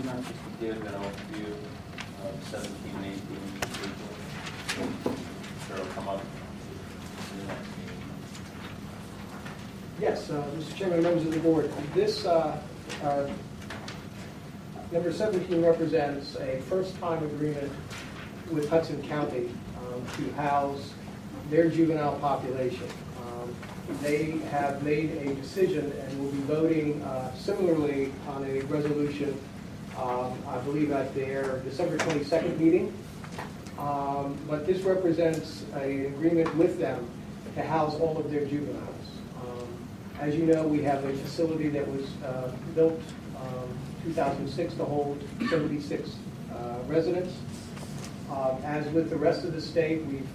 not just to give an overview of 17 and 18 individuals? Sure, it'll come up in the next meeting. Yes, Mr. Chairman, members of the board, this number 17 represents a first-time agreement with Hudson County to house their juvenile population. They have made a decision and will be voting similarly on a resolution, I believe at their December 22nd meeting. But this represents an agreement with them to house all of their juveniles. As you know, we have a facility that was built 2006 to hold 76 residents. As with the rest of the state, we've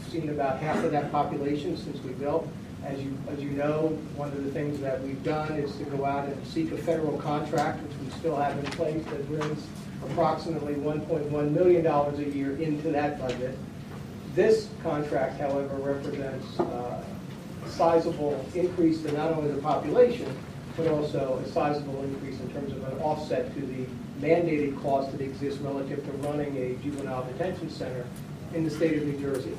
seen about half of that population since we built. As you know, one of the things that we've done is to go out and seek a federal contract, which we still have in place, that brings approximately $1.1 million a year into that budget. This contract, however, represents a sizable increase to not only the population, but also a sizable increase in terms of an offset to the mandated cost that exists relative to running a juvenile detention center in the state of New Jersey.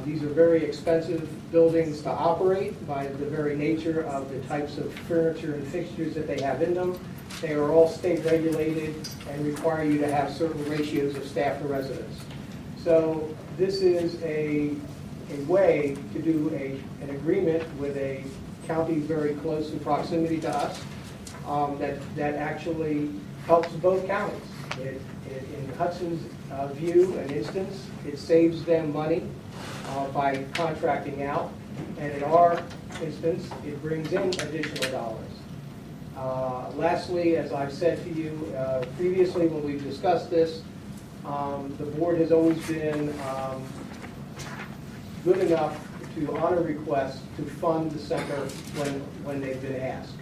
These are very expensive buildings to operate by the very nature of the types of furniture and fixtures that they have in them. They are all state regulated and require you to have certain ratios of staff to residents. So this is a way to do an agreement with a county very close in proximity to us that actually helps both counties. In Hudson's view and instance, it saves them money by contracting out, and in our instance, it brings in additional dollars. Lastly, as I've said to you previously when we've discussed this, the board has always been good enough to honor requests to fund the center when they've been asked.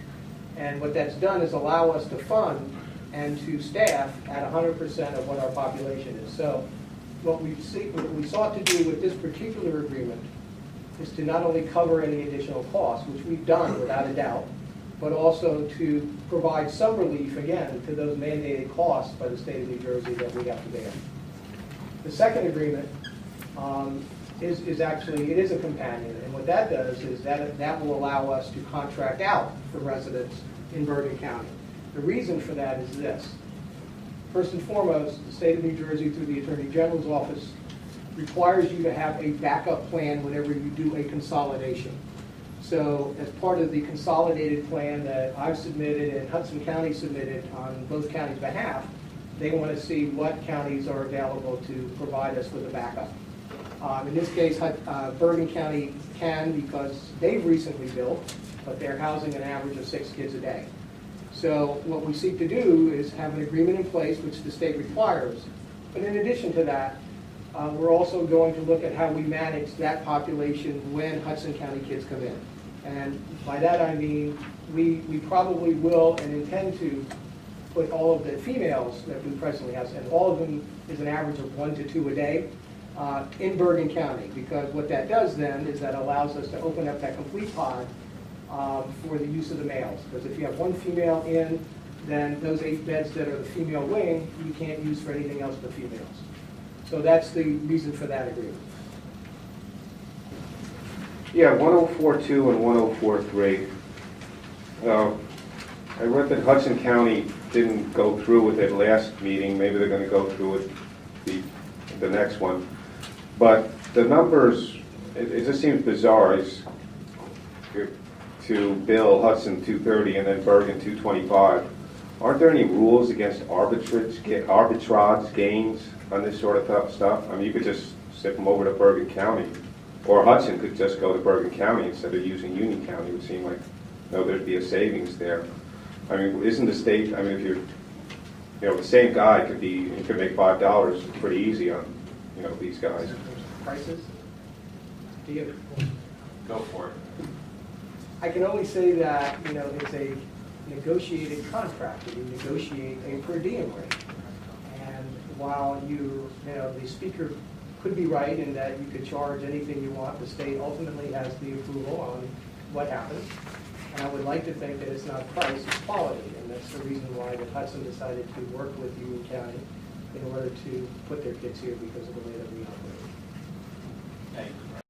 And what that's done is allow us to fund and to staff at 100% of what our population is. So what we sought to do with this particular agreement is to not only cover any additional costs, which we've done without a doubt, but also to provide some relief, again, to those mandated costs by the state of New Jersey that we have to bear. The second agreement is actually, it is a companion, and what that does is that will allow us to contract out for residents in Bergen County. The reason for that is this. First and foremost, the state of New Jersey, through the Attorney General's office, requires you to have a backup plan whenever you do a consolidation. So as part of the consolidated plan that I've submitted and Hudson County submitted on both counties' behalf, they want to see what counties are available to provide us with a backup. In this case, Bergen County can, because they've recently built, but they're housing an average of 6 kids a day. So what we seek to do is have an agreement in place, which the state requires. But in addition to that, we're also going to look at how we manage that population when Hudson County kids come in. And by that I mean we probably will and intend to put all of the females that we presently have, and all of them is an average of 1 to 2 a day, in Bergen County. Because what that does then is that allows us to open up that complete pod for the use of the males. Because if you have 1 female in, then those 8 beds that are the female wing, you can't use for anything else but females. So that's the reason for that agreement. Yeah, 1042 and 1043. I read that Hudson County didn't go through with it last meeting. Maybe they're going to go through it the next one. But the numbers, it just seems bizarre. It's to bill Hudson 230 and then Bergen 225. Aren't there any rules against arbitrage gains on this sort of stuff? I mean, you could just ship them over to Bergen County, or Hudson could just go to Bergen County instead of using Union County. It would seem like, there'd be a savings there. I mean, isn't the state, I mean, if the same guy could make $5 pretty easy on, these guys. Prices? Do you? Go for it. I can only say that, it's a negotiated contract, that you negotiate a per diem rate. And while the speaker could be right in that you could charge anything you want, the state ultimately has the approval on what happens. And I would like to think that it's not price, it's quality, and that's the reason why that Hudson decided to work with Union County in order to put their kids here because of the way that we operate.